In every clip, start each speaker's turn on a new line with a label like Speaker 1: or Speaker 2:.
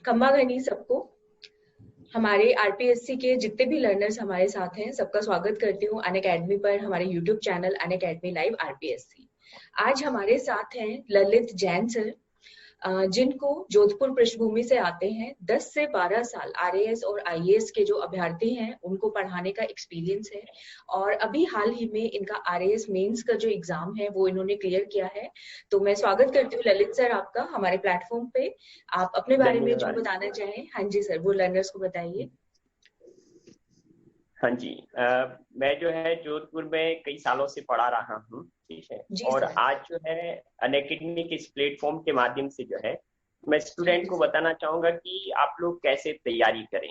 Speaker 1: खम्मा घनी सबको। हमारे आरपीएससी के जितने भी लर्नर्स हमारे साथ हैं, सबका स्वागत करती हूँ अनअकैडमी पर, हमारे YouTube channel Unacademy live RPSC. आज हमारे साथ हैं ललित जैन सर, जिनको जोधपुर पृष्ठभूमि से आते हैं। 10 से 12 साल आरएएस और आईएएस के जो अभ्यर्थी हैं उनको पढ़ाने का एक्सपीरियंस है, और अभी हाल ही में इनका आरएएस मेंस का जो एग्जाम है वो इन्होंने क्लियर किया है। तो मैं स्वागत करती हूँ ललित सर आपका हमारे प्लेटफॉर्म पे। आप अपने बारे में जो बताना चाहें। हाँ जी सर, वो लर्नर्स को बताइए।
Speaker 2: हाँ जी, मैं जो है जोधपुर में कई सालों से पढ़ा रहा हूँ, ठीक है। और
Speaker 1: सर।
Speaker 2: आज जो है अनअकैडमी के इस प्लेटफॉर्म के माध्यम से जो है मैं स्टूडेंट को बताना चाहूंगा कि आप लोग कैसे तैयारी करें।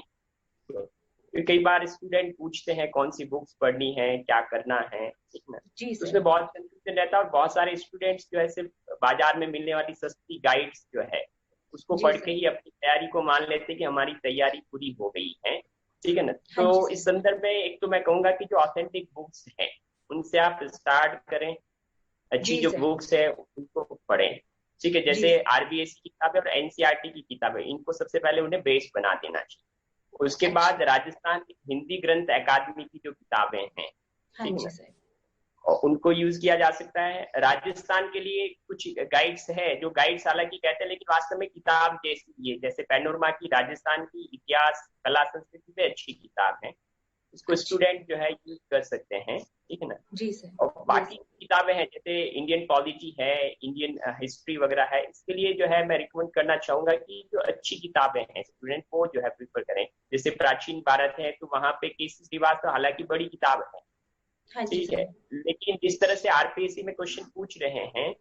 Speaker 2: क्योंकि कई बार स्टूडेंट पूछते हैं कौन सी बुक्स पढ़नी है, क्या करना है, ठीक ना। तो उसमें बहुत कंफ्यूजन रहता है और बहुत सारे स्टूडेंट्स जो है सिर्फ बाजार में मिलने वाली सस्ती गाइड्स जो है उसको पढ़ के ही अपनी तैयारी को मान लेते हैं कि हमारी तैयारी पूरी हो गई है, ठीक है ना। तो इस संदर्भ में एक तो मैं कहूंगा कि जो ऑथेंटिक बुक्स हैं उनसे आप स्टार्ट करें। अच्छी जो बुक्स है उनको पढ़ें, ठीक है। जैसे आरबीएससी की किताबें और एनसीईआरटी की किताबें, इनको सबसे पहले उन्हें बेस बना देना चाहिए। उसके बाद राजस्थान हिंदी ग्रंथ अकादमी की जो किताबें हैं, ठीक है, और उनको यूज किया जा सकता है। राजस्थान के लिए कुछ गाइड्स है जो गाइड्स हालांकि कहते हैं लेकिन वास्तव में किताब जैसी है, जैसे पैनोरमा की राजस्थान की इतिहास कला संस्कृति पे अच्छी किताब है, इसको स्टूडेंट जो है यूज कर सकते हैं, ठीक है ना।
Speaker 1: जी सर।
Speaker 2: और बाकी किताबें हैं जैसे इंडियन पॉलिटी है, इंडियन हिस्ट्री वगैरह है, इसके लिए जो है मैं रिकमेंड करना चाहूंगा कि जो अच्छी किताबें हैं स्टूडेंट वो जो है प्रिफर करें। जैसे प्राचीन भारत है तो वहां पे केसी श्रीवास्तव हालांकि बड़ी किताब है, ठीक है, लेकिन जिस तरह से आरपीएससी में क्वेश्चन पूछ रहे हैं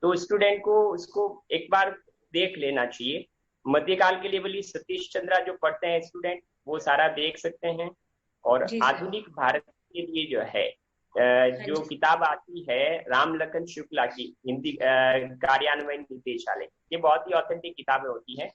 Speaker 2: तो स्टूडेंट को उसको एक बार देख लेना चाहिए। मध्यकाल के लिए सतीश चंद्रा जो पढ़ते हैं स्टूडेंट वो सारा देख सकते हैं। और आधुनिक भारत के लिए जो है जो किताब आती है राम लखन शुक्ला की हिंदी कार्यान्वयन निदेशालय, ये बहुत ही ऑथेंटिक किताबें होती है,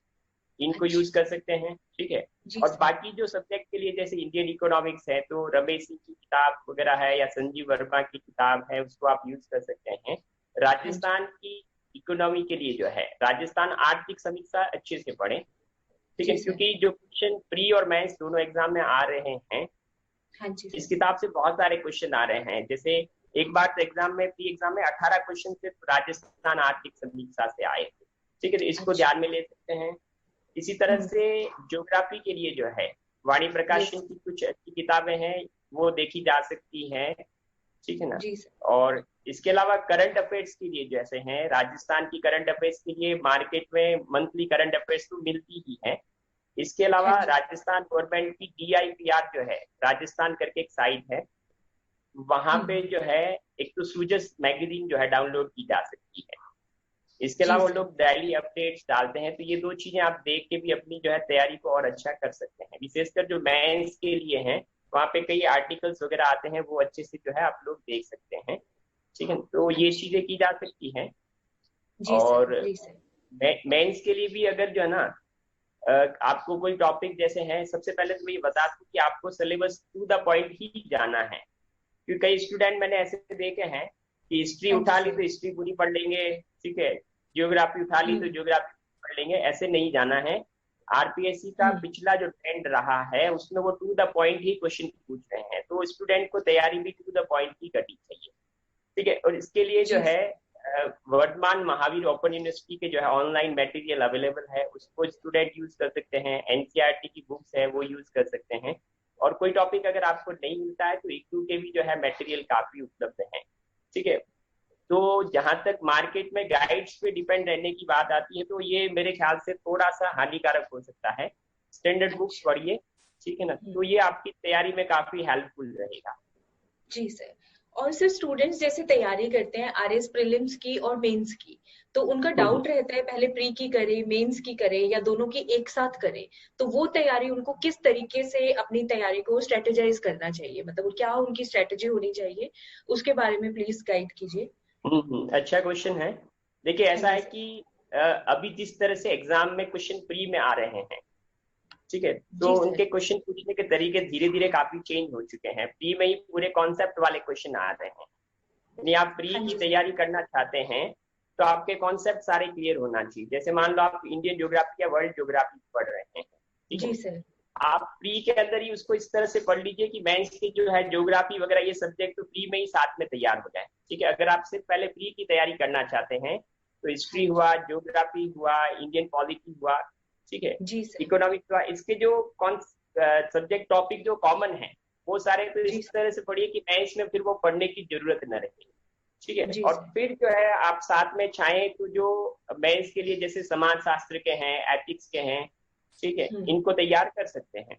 Speaker 2: इनको यूज कर सकते हैं, ठीक है। और बाकी जो सब्जेक्ट के लिए जैसे इंडियन इकोनॉमिक्स है तो रमेश सिंह की किताब वगैरह है या संजीव वर्मा की किताब है उसको आप यूज कर सकते हैं। राजस्थान की इकोनॉमी के लिए जो है राजस्थान आर्थिक समीक्षा अच्छे से पढ़ें, ठीक है, क्योंकि जो क्वेश्चन प्री और मेंस दोनों एग्जाम में आ रहे हैं इस किताब से बहुत सारे क्वेश्चन आ रहे हैं। जैसे एक बार तो एग्जाम में प्री एग्जाम में 18 क्वेश्चन सिर्फ राजस्थान आर्थिक समीक्षा से आए थे, ठीक है, तो इसको ध्यान में ले सकते हैं। इसी तरह से ज्योग्राफी के लिए जो है वाणी प्रकाशन की कुछ अच्छी किताबें हैं वो देखी जा सकती हैं, ठीक है ना। और इसके अलावा करंट अफेयर्स के लिए जैसे हैं राजस्थान की करंट अफेयर्स के लिए मार्केट में मंथली करंट अफेयर्स तो मिलती ही है। इसके अलावा राजस्थान गवर्नमेंट की DIPR जो है राजस्थान करके एक साइट है, वहां पे जो है एक तो सूजस मैगजीन जो है डाउनलोड की जा सकती है। इसके अलावा वो लोग डेली अपडेट्स डालते हैं, तो ये दो चीजें आप देख के भी अपनी जो है तैयारी को और अच्छा कर सकते हैं। विशेषकर जो मेंस के लिए हैं वहाँ पे कई आर्टिकल्स वगैरह आते हैं वो अच्छे से जो है आप लोग देख सकते हैं, ठीक है। तो ये चीजें की जा सकती हैं। और मेंस के लिए भी अगर जो है ना आपको कोई टॉपिक जैसे है, सबसे पहले तो मैं ये बता दूं कि आपको सिलेबस टू द पॉइंट ही जाना है, क्योंकि कई स्टूडेंट मैंने ऐसे देखे हैं कि हिस्ट्री उठा ली तो हिस्ट्री पूरी पढ़ लेंगे, ठीक है, जियोग्राफी उठा ली तो जियोग्राफी पढ़ लेंगे, ऐसे नहीं जाना है। आरपीएससी का पिछला जो ट्रेंड रहा है उसमें वो टू द पॉइंट ही क्वेश्चन पूछ रहे हैं, तो स्टूडेंट को तैयारी भी टू द पॉइंट ही करनी चाहिए, ठीक है। और इसके लिए जो है वर्धमान महावीर ओपन यूनिवर्सिटी के जो है ऑनलाइन मटेरियल अवेलेबल है, उसको स्टूडेंट यूज कर सकते हैं। एनसीईआरटी की बुक्स है वो यूज कर सकते हैं। और कोई टॉपिक अगर आपको नहीं मिलता है तो इक्यू के भी जो है मटेरियल काफी उपलब्ध है, ठीक है। तो जहां तक मार्केट में गाइड्स पे डिपेंड रहने की बात आती है तो ये मेरे ख्याल से थोड़ा सा हानिकारक हो सकता है। स्टैंडर्ड बुक्स पढ़िए, ठीक है ना, तो ये आपकी तैयारी में काफी हेल्पफुल रहेगा।
Speaker 1: जी सर। और सर स्टूडेंट्स जैसे तैयारी करते हैं आरएस प्रीलिम्स की और मेंस की, तो उनका डाउट रहता है पहले प्री की करें मेंस की करें या दोनों की एक साथ करें, तो वो तैयारी उनको किस तरीके से अपनी तैयारी को स्ट्रेटेजाइज करना चाहिए, मतलब क्या उनकी स्ट्रेटेजी होनी चाहिए, उसके बारे में प्लीज गाइड कीजिए।
Speaker 2: अच्छा क्वेश्चन है। देखिए ऐसा है कि अभी जिस तरह से एग्जाम में क्वेश्चन प्री में आ रहे हैं, ठीक है, तो उनके क्वेश्चन पूछने के तरीके धीरे धीरे काफी चेंज हो चुके हैं। प्री में ही पूरे कॉन्सेप्ट वाले क्वेश्चन आ रहे हैं। यानी आप प्री की तैयारी करना चाहते हैं तो तो आपके कॉन्सेप्ट सारे क्लियर होना चाहिए। जैसे मान लो आप इंडियन ज्योग्राफी या वर्ल्ड ज्योग्राफी पढ़ रहे हैं, ठीक
Speaker 1: जी
Speaker 2: है,
Speaker 1: सर।
Speaker 2: आप प्री के अंदर ही उसको इस तरह से पढ़ लीजिए कि मेंस के जो है ज्योग्राफी वगैरह ये सब्जेक्ट तो प्री में ही साथ में तैयार हो जाए, ठीक है। अगर आप सिर्फ पहले प्री की तैयारी करना चाहते हैं तो
Speaker 1: हाँ
Speaker 2: हिस्ट्री
Speaker 1: जी।
Speaker 2: हुआ, ज्योग्राफी हुआ, इंडियन पॉलिटी हुआ, ठीक है,
Speaker 1: जी सर।
Speaker 2: इकोनॉमिक्स हुआ, इसके जो कौन सब्जेक्ट टॉपिक जो कॉमन है वो सारे तो
Speaker 1: जी
Speaker 2: इस तरह से पढ़िए कि मेंस में फिर वो पढ़ने की जरूरत न रहे, ठीक है।
Speaker 1: जी
Speaker 2: और
Speaker 1: सर।
Speaker 2: फिर जो है आप साथ में चाहें तो जो मेंस के लिए जैसे समाज शास्त्र के हैं, एथिक्स के हैं, ठीक है,
Speaker 1: हम्म।
Speaker 2: इनको तैयार कर सकते हैं,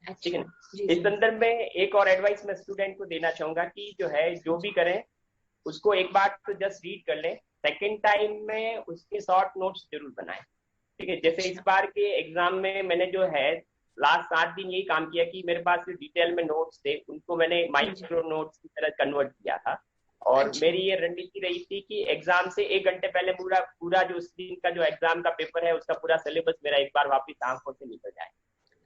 Speaker 2: ठीक है
Speaker 1: अच्छा।
Speaker 2: ना।
Speaker 1: जी
Speaker 2: इस
Speaker 1: सर।
Speaker 2: संदर्भ में एक और एडवाइस मैं स्टूडेंट को देना चाहूंगा कि जो है
Speaker 1: हाँ
Speaker 2: जो भी
Speaker 1: जी।
Speaker 2: करें उसको एक बार तो जस्ट रीड कर लें, सेकेंड टाइम में उसके शॉर्ट नोट्स जरूर बनाएं, ठीक है। जैसे इस
Speaker 1: अच्छा।
Speaker 2: बार के एग्जाम में मैंने जो है लास्ट 7 दिन यही काम किया कि मेरे पास जो डिटेल में नोट्स थे उनको मैंने
Speaker 1: हाँ जी।
Speaker 2: माइक्रो नोट्स की तरह कन्वर्ट किया था। और
Speaker 1: अच्छा।
Speaker 2: मेरी ये रणनीति रही थी कि एग्जाम से 1 घंटे पहले पूरा पूरा जो उस दिन का जो एग्जाम का पेपर है उसका पूरा सिलेबस मेरा एक बार वापस आंखों से निकल जाए।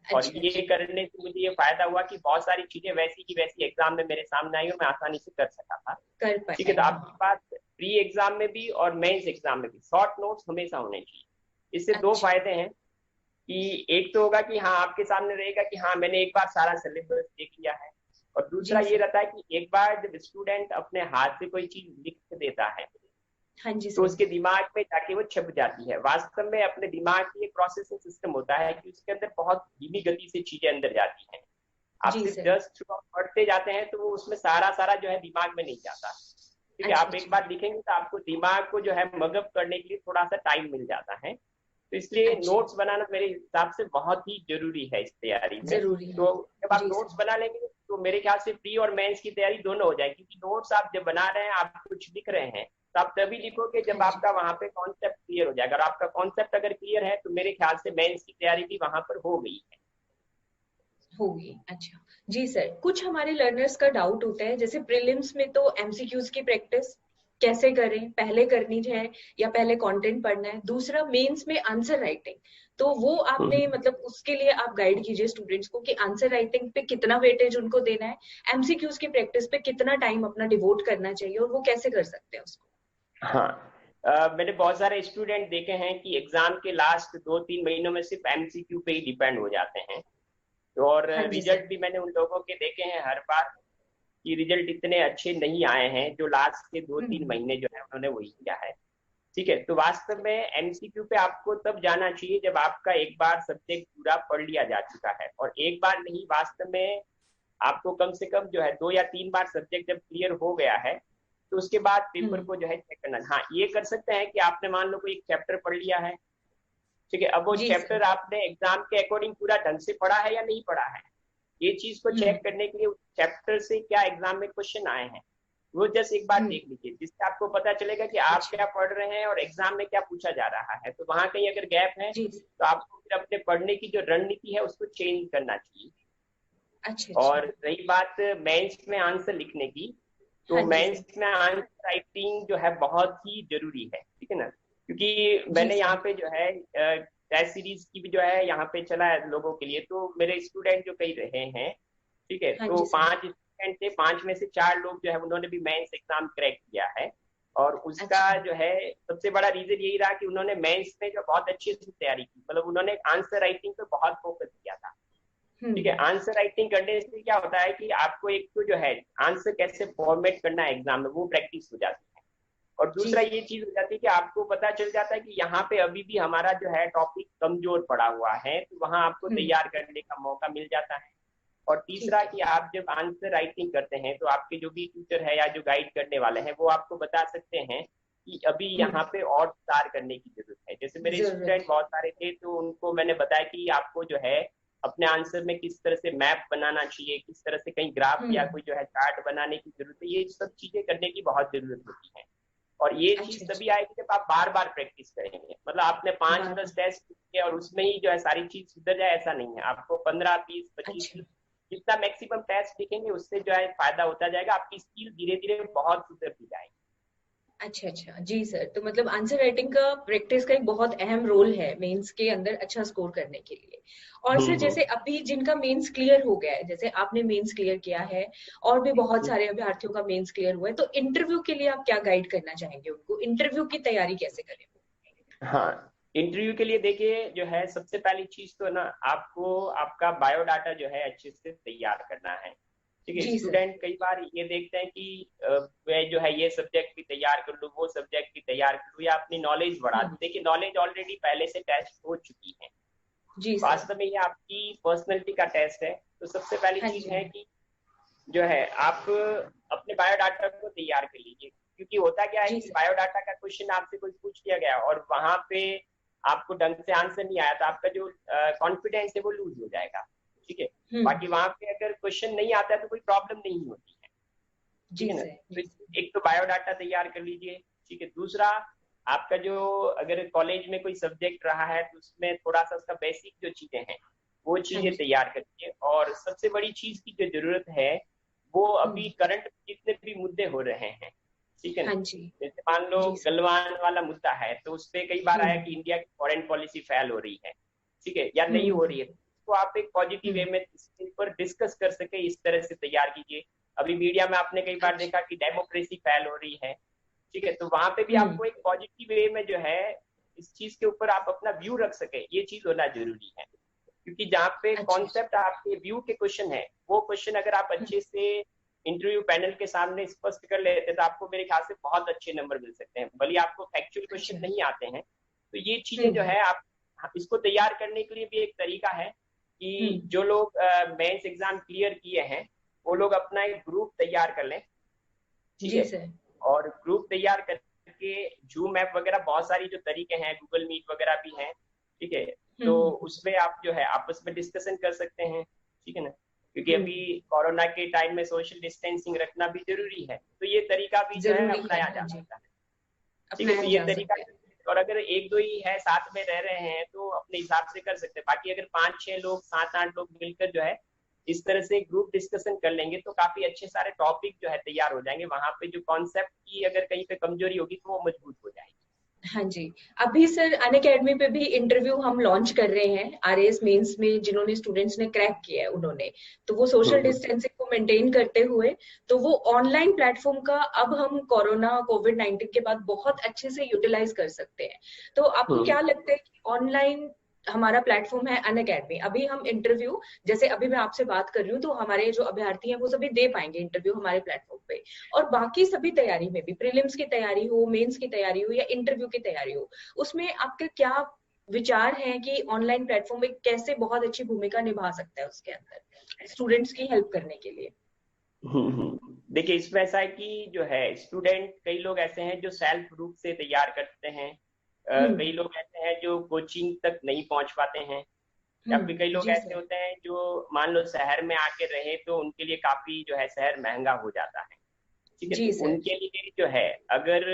Speaker 2: और
Speaker 1: अच्छा।
Speaker 2: ये
Speaker 1: अच्छा।
Speaker 2: करने से मुझे ये फायदा हुआ कि बहुत सारी चीजें वैसी की वैसी एग्जाम में मेरे सामने आई और मैं आसानी से कर सका था,
Speaker 1: कर
Speaker 2: ठीक है।
Speaker 1: पाए
Speaker 2: तो आपके
Speaker 1: हाँ।
Speaker 2: पास प्री एग्जाम में भी और मेंस एग्जाम में भी शॉर्ट नोट्स हमेशा होने चाहिए। इससे दो
Speaker 1: अच्छा।
Speaker 2: फायदे हैं कि एक तो होगा कि हाँ आपके सामने रहेगा कि हाँ मैंने एक बार सारा सिलेबस देख लिया है, और दूसरा
Speaker 1: जी
Speaker 2: ये
Speaker 1: सर।
Speaker 2: रहता है कि एक बार जब स्टूडेंट अपने हाथ से कोई चीज लिख देता है
Speaker 1: हाँ जी
Speaker 2: तो
Speaker 1: सर।
Speaker 2: उसके दिमाग में जाके वो छप जाती है। वास्तव में अपने दिमाग की एक प्रोसेसिंग सिस्टम होता है कि उसके अंदर बहुत धीमी गति से चीजें अंदर जाती हैं। आप
Speaker 1: जी
Speaker 2: सिर्फ
Speaker 1: सर।
Speaker 2: जस्ट थ्रू पढ़ते जाते हैं तो वो उसमें सारा सारा जो है दिमाग में नहीं जाता, ठीक है।
Speaker 1: अच्छा।
Speaker 2: आप एक
Speaker 1: अच्छा।
Speaker 2: बार लिखेंगे तो आपको दिमाग को जो है मगअप करने के लिए थोड़ा सा टाइम मिल जाता है। तो इसलिए
Speaker 1: अच्छा।
Speaker 2: नोट्स बनाना मेरे हिसाब से बहुत ही जरूरी है इस तैयारी में।
Speaker 1: जरूरी है।
Speaker 2: तो जब आप
Speaker 1: जी
Speaker 2: नोट्स
Speaker 1: सर।
Speaker 2: बना लेंगे तो मेरे ख्याल से प्री और मेंस की तैयारी दोनों हो जाएगी, क्योंकि नोट्स आप जब बना रहे हैं आप कुछ लिख रहे हैं तो आप तभी लिखोगे
Speaker 1: हाँ
Speaker 2: जब
Speaker 1: जी।
Speaker 2: आपका वहां पे कॉन्सेप्ट क्लियर हो जाएगा। और आपका कॉन्सेप्ट अगर क्लियर है तो मेरे ख्याल से मेंस की तैयारी भी वहां पर हो गई है।
Speaker 1: होगी। अच्छा। जी सर, कुछ हमारे लर्नर्स का डाउट होता है जैसे प्रीलिम्स में तो एमसीक्यूज की प्रैक्टिस कैसे करें, पहले करनी है या पहले कंटेंट पढ़ना है, दूसरा मेंस में आंसर राइटिंग, तो वो आपने मतलब उसके लिए आप गाइड कीजिए स्टूडेंट्स को कि आंसर राइटिंग पे कितना वेटेज उनको देना है, एमसीक्यूज की प्रैक्टिस पे कितना टाइम अपना डिवोट करना चाहिए और वो कैसे कर सकते हैं उसको।
Speaker 2: हाँ, मैंने बहुत सारे स्टूडेंट देखे हैं कि एग्जाम के लास्ट 2-3 महीनों में सिर्फ एमसीक्यू पे ही डिपेंड हो जाते हैं। और
Speaker 1: हाँ जी सर।
Speaker 2: रिजल्ट भी मैंने उन लोगों के देखे हैं हर बार कि रिजल्ट इतने अच्छे नहीं आए हैं जो लास्ट के दो तीन
Speaker 1: हम्म।
Speaker 2: महीने जो है उन्होंने वही किया है, ठीक है। तो वास्तव में एमसीक्यू पे आपको तब जाना चाहिए जब आपका एक बार सब्जेक्ट पूरा पढ़ लिया जा चुका है। और एक बार नहीं, वास्तव में आपको कम से कम जो है 2 या 3 बार सब्जेक्ट जब क्लियर हो गया है तो उसके बाद पेपर
Speaker 1: हम्म।
Speaker 2: को जो है चेक करना। हाँ, ये कर सकते हैं कि आपने मान लो कोई एक चैप्टर पढ़ लिया है, ठीक है, अब वो
Speaker 1: जी सर।
Speaker 2: चैप्टर आपने एग्जाम के अकॉर्डिंग पूरा ढंग से पढ़ा है या नहीं पढ़ा है, ये चीज को
Speaker 1: हम्म।
Speaker 2: चेक करने के लिए उस चैप्टर से क्या एग्जाम में क्वेश्चन आए हैं वो जस्ट एक बार
Speaker 1: हम्म।
Speaker 2: देख लीजिए, जिससे आपको पता चलेगा कि आप
Speaker 1: अच्छा।
Speaker 2: क्या पढ़ रहे हैं और एग्जाम में क्या पूछा जा रहा है। तो वहां कहीं अगर गैप है
Speaker 1: जी।
Speaker 2: तो आपको फिर अपने पढ़ने की जो रणनीति है उसको चेंज करना चाहिए।
Speaker 1: अच्छा। अच्छा।
Speaker 2: और रही बात मेंस में आंसर लिखने की, तो
Speaker 1: हाँ जी
Speaker 2: मेंस
Speaker 1: सर।
Speaker 2: में आंसर राइटिंग जो है बहुत ही जरूरी है, ठीक है ना। क्योंकि
Speaker 1: जी
Speaker 2: मैंने यहाँ
Speaker 1: सर।
Speaker 2: पे जो है टेस्ट सीरीज की भी जो है यहाँ पे चला है लोगों के लिए, तो मेरे स्टूडेंट जो कई रहे हैं, ठीक है,
Speaker 1: हाँ
Speaker 2: तो
Speaker 1: जी सर।
Speaker 2: 5 स्टूडेंट थे, 5 में से 4 लोग जो है उन्होंने भी मेंस एग्जाम क्रैक किया है। और उसका
Speaker 1: अच्छा।
Speaker 2: जो है सबसे बड़ा रीजन यही रहा कि उन्होंने मेंस में जो बहुत अच्छे से तैयारी की, मतलब उन्होंने आंसर राइटिंग पे बहुत फोकस किया था, ठीक है।
Speaker 1: हम्म।
Speaker 2: आंसर राइटिंग करने से क्या होता है कि आपको एक तो जो है आंसर कैसे फॉर्मेट करना है एग्जाम में वो प्रैक्टिस हो जाती है। और
Speaker 1: जी
Speaker 2: दूसरा
Speaker 1: सर।
Speaker 2: ये चीज हो जाती है कि आपको पता चल जाता है कि यहाँ पे अभी भी हमारा जो है टॉपिक कमजोर पड़ा हुआ है, तो वहां आपको
Speaker 1: हम्म।
Speaker 2: तैयार करने का मौका मिल जाता है। और तीसरा
Speaker 1: ठीक है।
Speaker 2: कि आप जब आंसर राइटिंग करते हैं तो आपके जो भी टीचर है या जो गाइड करने वाले हैं वो आपको बता सकते हैं कि अभी
Speaker 1: हम्म।
Speaker 2: यहाँ पे और सुधार करने की जरूरत है। जैसे मेरे
Speaker 1: जरूरत
Speaker 2: स्टूडेंट
Speaker 1: है।
Speaker 2: बहुत सारे थे तो उनको मैंने बताया कि आपको जो है अपने आंसर में किस तरह से मैप बनाना चाहिए, किस तरह से कहीं ग्राफ या
Speaker 1: हम्म।
Speaker 2: कोई जो है चार्ट बनाने की जरूरत है, ये सब चीजें करने की बहुत जरूरत होती है। और ये
Speaker 1: अच्छा।
Speaker 2: चीज तभी
Speaker 1: अच्छा।
Speaker 2: आएगी जब आप बार बार प्रैक्टिस करेंगे। मतलब आपने पांच
Speaker 1: बार
Speaker 2: दस
Speaker 1: बार।
Speaker 2: टेस्ट किए और उसमें ही जो है सारी चीज सुधर जाए ऐसा नहीं है। आपको 15, 20, 25
Speaker 1: अच्छा।
Speaker 2: जितना मैक्सिमम टेस्ट लिखेंगे उससे जो है फायदा होता जाएगा, आपकी स्किल धीरे धीरे बहुत सुधरती जाएगी।
Speaker 1: अच्छा अच्छा, जी सर। तो मतलब आंसर राइटिंग का प्रैक्टिस का एक बहुत अहम रोल है मेंस के अंदर अच्छा स्कोर करने के लिए। और सर
Speaker 2: हम्म।
Speaker 1: जैसे अभी जिनका मेंस क्लियर हो गया है, जैसे आपने मेंस क्लियर किया है और भी बहुत सारे अभ्यर्थियों का मेंस क्लियर हुआ है, तो इंटरव्यू के लिए आप क्या गाइड करना चाहेंगे उनको, इंटरव्यू की तैयारी कैसे करें?
Speaker 2: हाँ, इंटरव्यू के लिए देखिए जो है सबसे पहली चीज तो ना आपको आपका बायोडाटा जो है अच्छे से तैयार करना है। ठीक है,
Speaker 1: जी सर।
Speaker 2: स्टूडेंट कई बार ये देखते हैं कि मैं जो है ये सब्जेक्ट भी तैयार कर लूँ, वो सब्जेक्ट भी तैयार कर लूँ या अपनी नॉलेज बढ़ा दूँ। देखिए नॉलेज ऑलरेडी पहले से टेस्ट हो चुकी है,
Speaker 1: जी सर।
Speaker 2: वास्तव में ये आपकी पर्सनैलिटी का टेस्ट है। तो सबसे पहली
Speaker 1: हाँ
Speaker 2: चीज
Speaker 1: जी।
Speaker 2: है कि जो है आप अपने बायोडाटा को तैयार कर लीजिए, क्योंकि होता क्या है
Speaker 1: जी
Speaker 2: कि
Speaker 1: सर।
Speaker 2: बायोडाटा का क्वेश्चन आपसे कोई पूछ लिया गया और वहां पे आपको ढंग से आंसर नहीं आया तो आपका जो कॉन्फिडेंस है वो लूज हो जाएगा। ठीक है,
Speaker 1: हम्म।
Speaker 2: बाकी वहां पे अगर क्वेश्चन नहीं आता है तो कोई प्रॉब्लम नहीं होती है। ठीक
Speaker 1: जी
Speaker 2: है ना,
Speaker 1: सर।
Speaker 2: तो
Speaker 1: जी सर।
Speaker 2: एक तो बायोडाटा तैयार कर लीजिए। ठीक है, दूसरा आपका जो अगर कॉलेज में कोई सब्जेक्ट रहा है तो उसमें थोड़ा सा उसका बेसिक जो चीजें हैं वो
Speaker 1: हाँ
Speaker 2: चीजें
Speaker 1: जी।
Speaker 2: तैयार करिए। और सबसे बड़ी चीज की जो जरूरत है वो अभी
Speaker 1: हम्म।
Speaker 2: करंट जितने भी मुद्दे हो रहे हैं, ठीक है ना,
Speaker 1: हाँ जी।
Speaker 2: जैसे मान लो
Speaker 1: जी सर।
Speaker 2: गलवान वाला मुद्दा है तो उस पर कई बार आया
Speaker 1: हम्म।
Speaker 2: कि इंडिया की फॉरेन पॉलिसी फेल हो रही है, ठीक है, या नहीं हो
Speaker 1: हम्म।
Speaker 2: रही है, तो आप एक पॉजिटिव वे
Speaker 1: हम्म।
Speaker 2: में इसके ऊपर डिस्कस कर सके इस तरह से तैयार कीजिए। अभी मीडिया में आपने कई बार
Speaker 1: अच्छा।
Speaker 2: देखा कि डेमोक्रेसी फेल हो रही है, ठीक है, तो वहां पे भी
Speaker 1: हम्म।
Speaker 2: आपको एक पॉजिटिव वे में जो है इस चीज के ऊपर आप अपना व्यू रख सके, ये चीज होना जरूरी है। क्योंकि जहाँ पे
Speaker 1: अच्छा अच्छा।
Speaker 2: कॉन्सेप्ट आपके व्यू के क्वेश्चन है वो क्वेश्चन अगर आप
Speaker 1: हम्म।
Speaker 2: अच्छे से इंटरव्यू पैनल के सामने स्पष्ट कर लेते हैं तो आपको मेरे ख्याल से बहुत अच्छे नंबर मिल सकते हैं, भले आपको फैक्चुअल
Speaker 1: अच्छा।
Speaker 2: क्वेश्चन नहीं आते हैं। तो ये चीजें जो
Speaker 1: हम्म।
Speaker 2: है आप इसको तैयार करने के लिए भी एक तरीका है कि
Speaker 1: हम्म।
Speaker 2: जो लोग मेंस एग्जाम क्लियर किए हैं वो लोग अपना एक ग्रुप तैयार कर लें। ठीक
Speaker 1: जी
Speaker 2: है,
Speaker 1: सर।
Speaker 2: और ग्रुप तैयार करके जूम ऐप वगैरह बहुत सारी जो तरीके हैं, गूगल मीट वगैरह भी हैं, ठीक है, तो
Speaker 1: हम्म।
Speaker 2: उसमें आप जो है आपस में डिस्कशन कर सकते हैं। ठीक है ना, क्योंकि
Speaker 1: हम्म।
Speaker 2: अभी कोरोना के टाइम में सोशल डिस्टेंसिंग रखना भी जरूरी है, तो ये तरीका भी जो है
Speaker 1: जरूरी है,
Speaker 2: अपनाया
Speaker 1: हाँ
Speaker 2: जा
Speaker 1: जी।
Speaker 2: सकता है। ठीक है, तो
Speaker 1: अपनाया
Speaker 2: ये
Speaker 1: जा
Speaker 2: तरीका,
Speaker 1: सकता है।
Speaker 2: और अगर एक दो ही है साथ में रह रहे हैं तो अपने हिसाब से कर सकते हैं, बाकी अगर 5-6 लोग 7-8 लोग मिलकर जो है इस तरह से ग्रुप डिस्कशन कर लेंगे तो काफी अच्छे सारे टॉपिक जो है तैयार हो जाएंगे। वहां पे जो कॉन्सेप्ट की अगर कहीं पे कमजोरी होगी तो वो मजबूत हो जाएगी।
Speaker 1: हाँ जी। अभी सर अनअकैडमी पे भी इंटरव्यू हम लॉन्च कर रहे हैं आरएएस मेंस में, जिन्होंने स्टूडेंट्स ने क्रैक किया है उन्होंने, तो वो सोशल
Speaker 2: हम्म
Speaker 1: डिस्टेंसिंग को मेंटेन करते हुए, तो वो ऑनलाइन प्लेटफॉर्म का अब हम कोरोना कोविड-19 के बाद बहुत अच्छे से यूटिलाइज कर सकते हैं। तो आपको
Speaker 2: हम्म
Speaker 1: क्या लगता है कि ऑनलाइन हमारा प्लेटफॉर्म है अनअकैडमी, अभी हम इंटरव्यू, जैसे अभी मैं आपसे बात कर रही हूँ तो हमारे जो अभ्यर्थी हैं वो सभी दे पाएंगे इंटरव्यू हमारे प्लेटफॉर्म पे, और बाकी सभी तैयारी में भी, प्रीलिम्स की तैयारी हो, मेंस की तैयारी हो या इंटरव्यू की तैयारी हो, उसमें आपका क्या विचार है कि ऑनलाइन प्लेटफॉर्म एक कैसे बहुत अच्छी भूमिका निभा सकता है उसके अंदर स्टूडेंट्स की हेल्प करने के लिए?
Speaker 2: देखिए इसमें ऐसा है कि जो है स्टूडेंट कई लोग ऐसे हैं जो सेल्फ रूप से तैयार करते हैं, कई लोग ऐसे हैं जो कोचिंग तक नहीं पहुंच पाते हैं, या फिर कई लोग
Speaker 1: जी
Speaker 2: ऐसे
Speaker 1: सर।
Speaker 2: होते हैं जो मान लो शहर में आके रहे तो उनके लिए काफी जो है शहर महंगा हो जाता है। ठीक है, तो
Speaker 1: जी सर।
Speaker 2: उनके लिए जो है अगर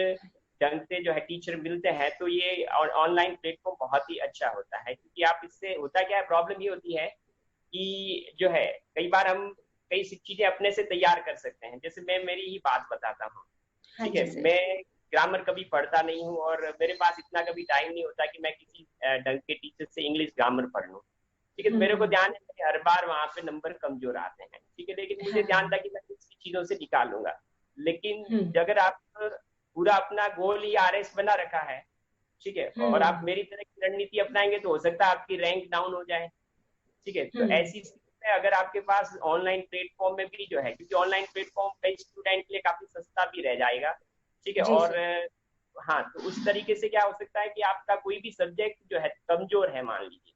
Speaker 2: ढंग से जो है टीचर मिलते हैं तो ये ऑनलाइन प्लेटफॉर्म बहुत ही अच्छा होता है, क्योंकि आप इससे होता क्या है, प्रॉब्लम ये होती है कि जो है कई बार हम कई चीजें अपने से तैयार कर सकते हैं। जैसे मैं मेरी ही बात बताता हूँ,
Speaker 1: हाँ
Speaker 2: ठीक है,
Speaker 1: जी सर।
Speaker 2: मैं ग्रामर कभी पढ़ता नहीं हूँ और मेरे पास इतना कभी टाइम नहीं होता कि मैं किसी ढंग के टीचर से इंग्लिश ग्रामर पढ़ लूँ। ठीक है, तो मेरे को
Speaker 1: हम्म।
Speaker 2: ध्यान है कि हर बार वहां पे नंबर कमजोर आते हैं, ठीक है, लेकिन मुझे
Speaker 1: हाँ
Speaker 2: ध्यान था
Speaker 1: हाँ।
Speaker 2: कि मैं दूसरी चीजों से निकालूंगा। लेकिन
Speaker 1: हम्म।
Speaker 2: अगर आप पूरा अपना गोल ही आरएस बना रखा है, ठीक है, और आप
Speaker 1: हम्म।
Speaker 2: मेरी तरह की रणनीति अपनाएंगे तो हो सकता है आपकी रैंक डाउन हो जाए। ठीक है, तो
Speaker 1: हम्म।
Speaker 2: ऐसी स्थिति में अगर आपके पास ऑनलाइन प्लेटफॉर्म में भी जो है, क्योंकि ऑनलाइन प्लेटफॉर्म कई स्टूडेंट के लिए काफी सस्ता भी रह जाएगा, ठीक है,
Speaker 1: जी
Speaker 2: और
Speaker 1: सर।
Speaker 2: हाँ, तो उस तरीके से क्या हो सकता है कि आपका कोई भी सब्जेक्ट जो है कमजोर है मान लीजिए,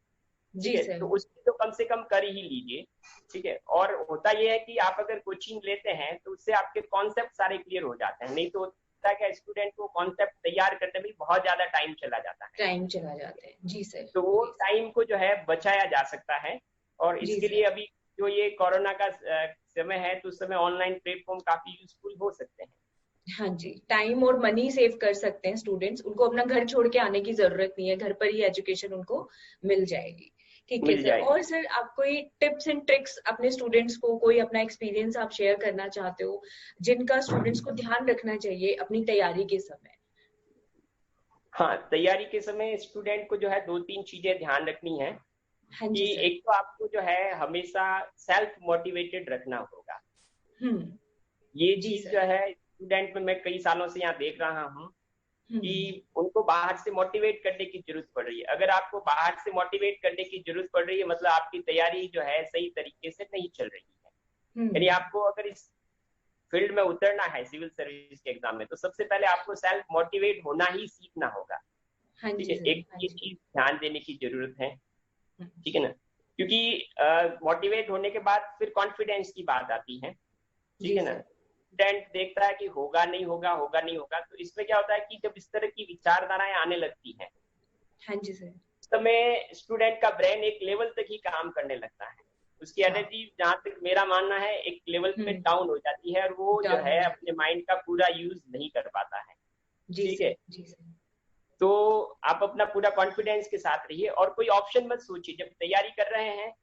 Speaker 2: ठीक
Speaker 1: जी
Speaker 2: है,
Speaker 1: सर।
Speaker 2: तो उसकी तो कम से कम कर ही लीजिए। ठीक है, और होता यह है कि आप अगर कोचिंग लेते हैं तो उससे आपके कॉन्सेप्ट सारे क्लियर हो जाते हैं, नहीं तो होता है कि स्टूडेंट को कॉन्सेप्ट तैयार करने में बहुत ज्यादा टाइम चला जाता है।
Speaker 1: टाइम चला जाता है, जी सर।
Speaker 2: तो वो
Speaker 1: जी सर।
Speaker 2: टाइम को जो है बचाया जा सकता है, और
Speaker 1: जी
Speaker 2: इसके लिए
Speaker 1: सर।
Speaker 2: अभी जो ये कोरोना का समय है तो उस समय ऑनलाइन प्लेटफॉर्म काफी यूजफुल हो सकते हैं।
Speaker 1: हाँ जी, टाइम और मनी सेव कर सकते हैं स्टूडेंट्स, उनको अपना घर छोड़ के आने की जरूरत नहीं है, घर पर ही एजुकेशन उनको मिल जाएगी। ठीक है
Speaker 2: मिल
Speaker 1: सर।
Speaker 2: जाएगी।
Speaker 1: और सर आप कोई टिप्स एंड ट्रिक्स अपने स्टूडेंट्स को, कोई अपना एक्सपीरियंस आप शेयर करना चाहते हो जिनका स्टूडेंट्स को ध्यान रखना चाहिए अपनी तैयारी के समय?
Speaker 2: हाँ, तैयारी के समय स्टूडेंट को जो है 2-3 चीजें ध्यान रखनी है
Speaker 1: हाँ
Speaker 2: कि
Speaker 1: जी सर।
Speaker 2: एक तो आपको जो है हमेशा सेल्फ मोटिवेटेड रखना होगा।
Speaker 1: हम्म।
Speaker 2: ये
Speaker 1: जी
Speaker 2: चीज जो
Speaker 1: सर।
Speaker 2: है स्टूडेंट में मैं कई सालों से यहाँ देख रहा हूँ कि
Speaker 1: हम्म।
Speaker 2: उनको बाहर से मोटिवेट करने की जरूरत पड़ रही है। अगर आपको बाहर से मोटिवेट करने की जरूरत पड़ रही है, मतलब आपकी तैयारी जो है सही तरीके से नहीं चल रही है। यानी
Speaker 1: हम्म।
Speaker 2: आपको अगर इस फील्ड में उतरना है सिविल सर्विस के एग्जाम में, तो सबसे पहले आपको सेल्फ मोटिवेट होना ही सीखना होगा।
Speaker 1: हाँ
Speaker 2: ठीक
Speaker 1: जी
Speaker 2: है,
Speaker 1: सर।
Speaker 2: एक
Speaker 1: हाँ
Speaker 2: ये
Speaker 1: जी।
Speaker 2: चीज ध्यान देने की जरूरत है।
Speaker 1: हम्म।
Speaker 2: ठीक है ना, क्योंकि मोटिवेट होने के बाद फिर कॉन्फिडेंस की बात आती है। ठीक
Speaker 1: जी
Speaker 2: है ना,
Speaker 1: सर।
Speaker 2: स्टूडेंट देखता है कि होगा नहीं होगा, होगा नहीं होगा, तो इसमें क्या होता है कि जब इस तरह की विचारधाराएं आने लगती हैं,
Speaker 1: हाँ जी सर।
Speaker 2: उस समय स्टूडेंट का ब्रेन एक लेवल तक ही काम करने लगता है। उसकी
Speaker 1: हाँ।
Speaker 2: एनर्जी, जहां तक मेरा मानना है, एक लेवल पे
Speaker 1: हम्म।
Speaker 2: डाउन हो जाती है और वो जो
Speaker 1: डाउन
Speaker 2: है
Speaker 1: हो
Speaker 2: अपने
Speaker 1: जाती
Speaker 2: माइंड का पूरा यूज नहीं कर पाता है।
Speaker 1: है। जी
Speaker 2: ठीक
Speaker 1: सर।
Speaker 2: है,
Speaker 1: जी सर।
Speaker 2: तो आप अपना पूरा कॉन्फिडेंस के साथ रहिए और कोई ऑप्शन मत सोचिए। जब तैयारी कर रहे हैं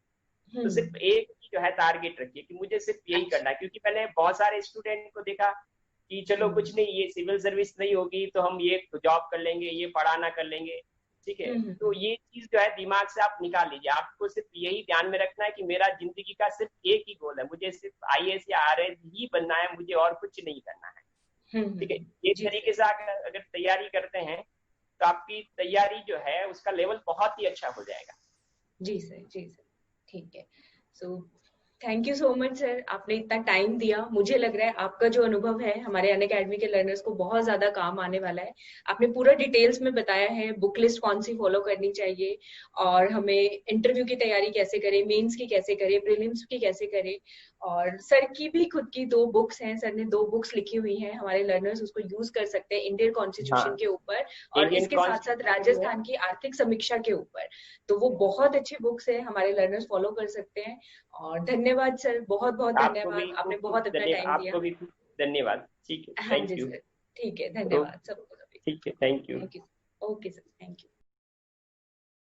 Speaker 2: तो सिर्फ
Speaker 1: हम्म।
Speaker 2: एक ही जो है टारगेट रखिए कि मुझे सिर्फ यही
Speaker 1: अच्छा।
Speaker 2: करना है। क्योंकि मैंने बहुत सारे स्टूडेंट को देखा कि चलो
Speaker 1: हम्म।
Speaker 2: कुछ नहीं, ये सिविल सर्विस नहीं होगी तो हम ये जॉब कर लेंगे, ये पढ़ाना कर लेंगे। ठीक है, तो
Speaker 1: हम्म।
Speaker 2: ये चीज जो है दिमाग से आप निकाल लीजिए। आपको सिर्फ यही ध्यान में रखना है कि मेरा जिंदगी का सिर्फ एक ही गोल है, मुझे सिर्फ आईएएस या आरएस ही बनना है, मुझे और कुछ नहीं करना है। ठीक है, ये
Speaker 1: जी
Speaker 2: तरीके
Speaker 1: सर।
Speaker 2: से अगर तैयारी करते हैं तो आपकी तैयारी जो है उसका लेवल बहुत ही अच्छा हो जाएगा।
Speaker 1: जी सर। जी सर। ठीक है। So thank you so much sir, आपने इतना टाइम दिया। मुझे लग रहा है आपका जो अनुभव है हमारे अनअकैडमी के लर्नर्स को बहुत ज्यादा काम आने वाला है। आपने पूरा डिटेल्स में बताया है बुक लिस्ट कौन सी फॉलो करनी चाहिए, और हमें इंटरव्यू की तैयारी कैसे करें, मेंस की कैसे करें, प्रीलिम्स की कैसे करें। और सर की भी खुद की 2 बुक्स हैं, सर ने 2 बुक्स लिखी हुई हैं, हमारे लर्नर्स उसको यूज कर सकते हैं इंडियन कॉन्स्टिट्यूशन
Speaker 2: हाँ,
Speaker 1: के ऊपर, और
Speaker 2: इंडियन
Speaker 1: इसके साथ साथ
Speaker 2: कॉन्स्टिट्यूशन भी है।
Speaker 1: राजस्थान की आर्थिक समीक्षा के ऊपर। तो वो बहुत अच्छी बुक्स है, हमारे लर्नर्स फॉलो कर सकते हैं। और धन्यवाद सर, बहुत बहुत
Speaker 2: आपको भी
Speaker 1: धन्यवाद, आपने
Speaker 2: खूब खूब
Speaker 1: बहुत अपना
Speaker 2: धन्यवाद,
Speaker 1: टाइम दिया।
Speaker 2: आपको भी खूब धन्यवाद। ठीक है,
Speaker 1: हाँ
Speaker 2: थैंक
Speaker 1: जी
Speaker 2: यू।
Speaker 1: सर। ठीक है,
Speaker 2: ओके,
Speaker 1: धन्यवाद सबको।
Speaker 2: ठीक है, thank you.
Speaker 1: Thank you. Okay sir, thank you.